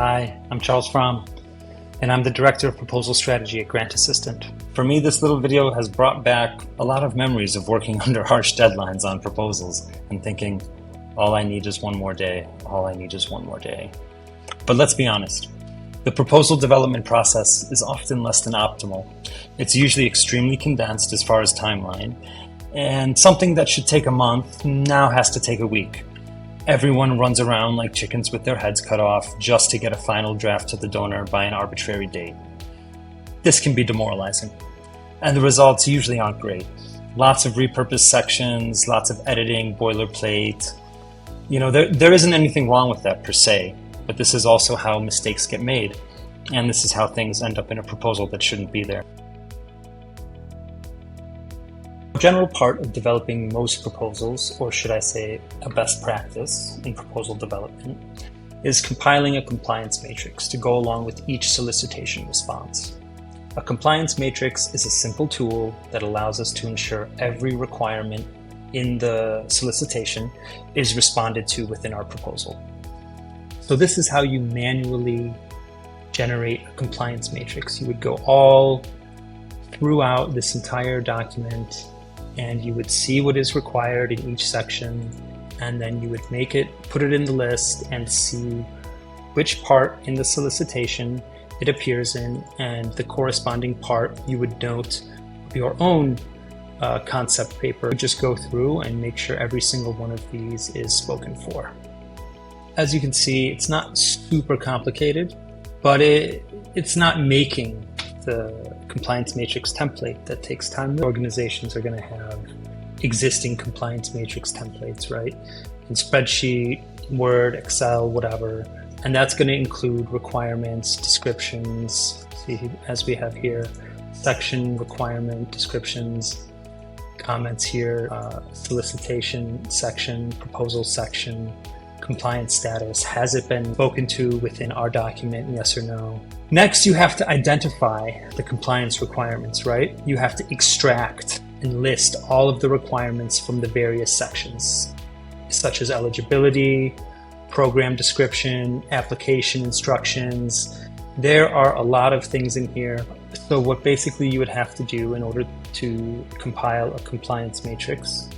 Hi, I'm Charles Fromm, and I'm the Director of Proposal Strategy at Grant Assistant. For me, this little video has brought back a lot of memories of working under harsh deadlines on proposals and thinking, all I need is one more day, all I need is one more day. But let's be honest, the proposal development process is often less than optimal. It's usually extremely condensed as far as timeline, and something that should take a month now has to take a week. Everyone runs around like chickens with their heads cut off just to get a final draft to the donor by an arbitrary date. This can be demoralizing, and the results usually aren't great. Lots of repurposed sections, lots of editing, boilerplate. There isn't anything wrong with that per se, but this is also how mistakes get made, and this is how things end up in a proposal that shouldn't be there. A general part of developing most proposals, or should I say a best practice in proposal development, is compiling a compliance matrix to go along with each solicitation response. A compliance matrix is a simple tool that allows us to ensure every requirement in the solicitation is responded to within our proposal. So this is how you manually generate a compliance matrix. You would go all throughout this entire document, and you would see what is required in each section, and then you would put it in the list and see which part in the solicitation it appears in, and the corresponding part you would note your own concept paper. Just go through and make sure every single one of these is spoken for. As you can see, it's not super complicated, but it's not making the compliance matrix template that takes time. Organizations are going to have existing compliance matrix templates, right? In spreadsheet, Word, Excel, whatever. And that's going to include requirements, descriptions, see, as we have here, section, requirement, descriptions, comments here, solicitation section, proposal section, compliance status. Has it been spoken to within our document, yes or no? Next, you have to identify the compliance requirements, right? You have to extract and list all of the requirements from the various sections, such as eligibility, program description, application instructions. There are a lot of things in here. So what basically you would have to do in order to compile a compliance matrix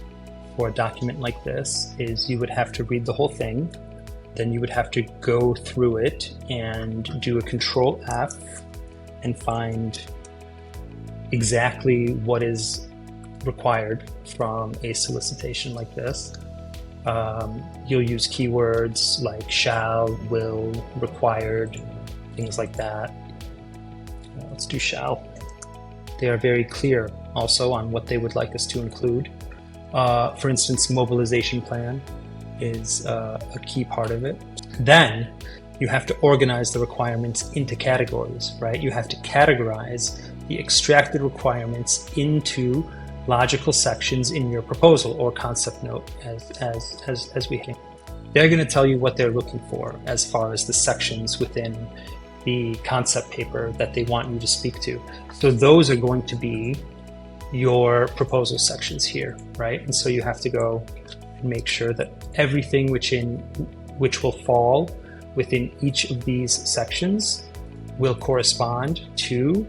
for a document like this is you would have to read the whole thing. Then you would have to go through it and do a Control F and find exactly what is required from a solicitation like this. You'll use keywords like shall, will, required, things like that. Let's do shall. They are very clear also on what they would like us to include. For instance, mobilization plan is a key part of it. Then you have to organize the requirements into categories, right? You have to categorize the extracted requirements into logical sections in your proposal or concept note as we think. They're going to tell you what they're looking for as far as the sections within the concept paper that they want you to speak to. So those are going to be your proposal sections here, right? And so you have to go and make sure that everything which will fall within each of these sections will correspond to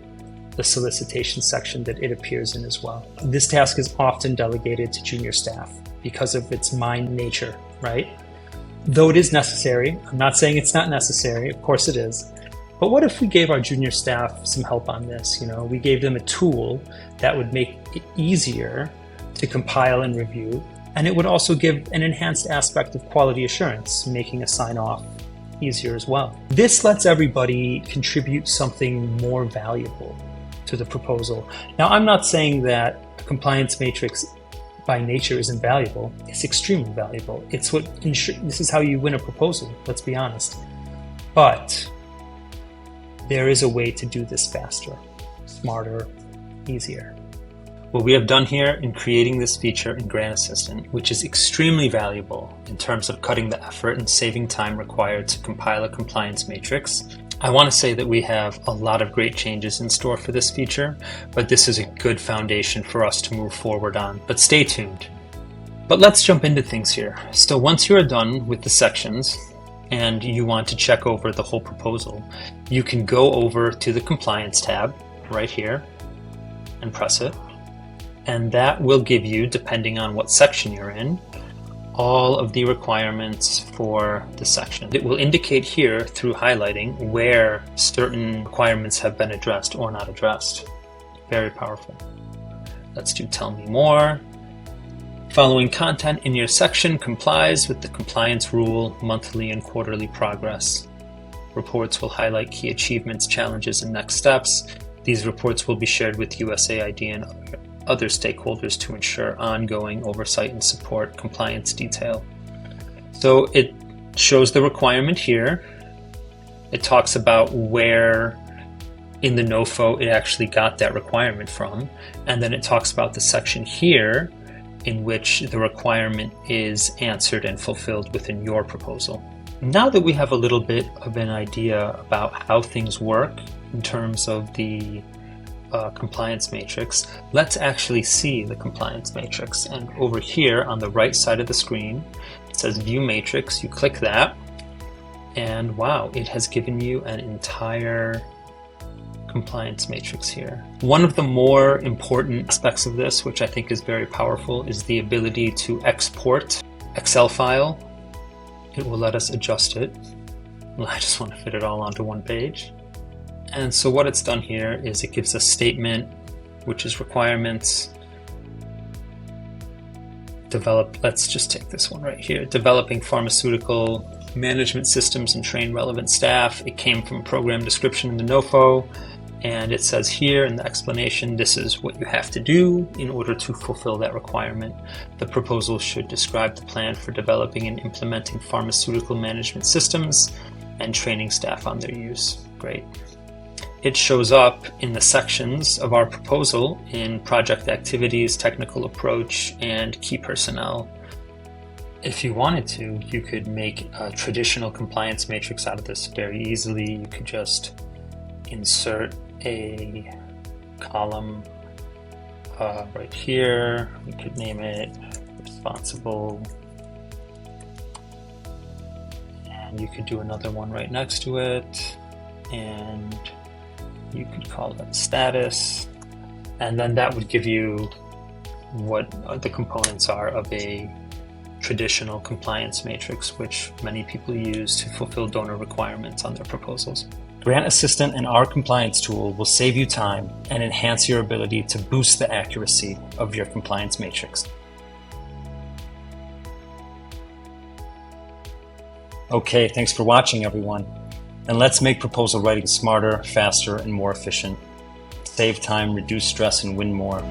the solicitation section that it appears in as well. This task is often delegated to junior staff because of its mind nature, right? Though it is necessary, I'm not saying it's not necessary, of course it is. But what if we gave our junior staff some help on this? We gave them a tool that would make it easier to compile and review, and it would also give an enhanced aspect of quality assurance, making a sign-off easier as well. This lets everybody contribute something more valuable to the proposal. Now, I'm not saying that a compliance matrix by nature isn't valuable. It's extremely valuable. This is how you win a proposal, let's be honest. But there is a way to do this faster, smarter, easier. What we have done here in creating this feature in Grant Assistant, which is extremely valuable in terms of cutting the effort and saving time required to compile a compliance matrix, I want to say that we have a lot of great changes in store for this feature, but this is a good foundation for us to move forward on. But stay tuned. But let's jump into things here. So once you are done with the sections, and you want to check over the whole proposal, you can go over to the Compliance tab right here and press it. And that will give you, depending on what section you're in, all of the requirements for the section. It will indicate here through highlighting where certain requirements have been addressed or not addressed. Very powerful. Let's do Tell Me More. Following content in your section complies with the compliance rule, monthly and quarterly progress. Reports will highlight key achievements, challenges, and next steps. These reports will be shared with USAID and other stakeholders to ensure ongoing oversight and support compliance detail. So it shows the requirement here. It talks about where in the NOFO it actually got that requirement from. And then it talks about the section here in which the requirement is answered and fulfilled within your proposal. Now that we have a little bit of an idea about how things work in terms of the compliance matrix, let's actually see the compliance matrix. And over here on the right side of the screen, it says View Matrix. You click that, and wow, it has given you an entire compliance matrix here. One of the more important aspects of this, which I think is very powerful, is the ability to export Excel file. It will let us adjust it. Well, I just want to fit it all onto one page. And so what it's done here is it gives a statement, which is requirements. Let's just take this one right here. Developing pharmaceutical management systems and train relevant staff. It came from program description in the NOFO. And it says here in the explanation, this is what you have to do in order to fulfill that requirement. The proposal should describe the plan for developing and implementing pharmaceutical management systems and training staff on their use. Great. It shows up in the sections of our proposal in project activities, technical approach, and key personnel. If you wanted to, you could make a traditional compliance matrix out of this very easily. You could just insert a column right here. We could name it responsible, and you could do another one right next to it, and you could call it status, and then that would give you what the components are of a traditional compliance matrix, which many people use to fulfill donor requirements on their proposals. Grant Assistant and our compliance tool will save you time and enhance your ability to boost the accuracy of your compliance matrix. Okay, thanks for watching, everyone. And let's make proposal writing smarter, faster, and more efficient. Save time, reduce stress, and win more.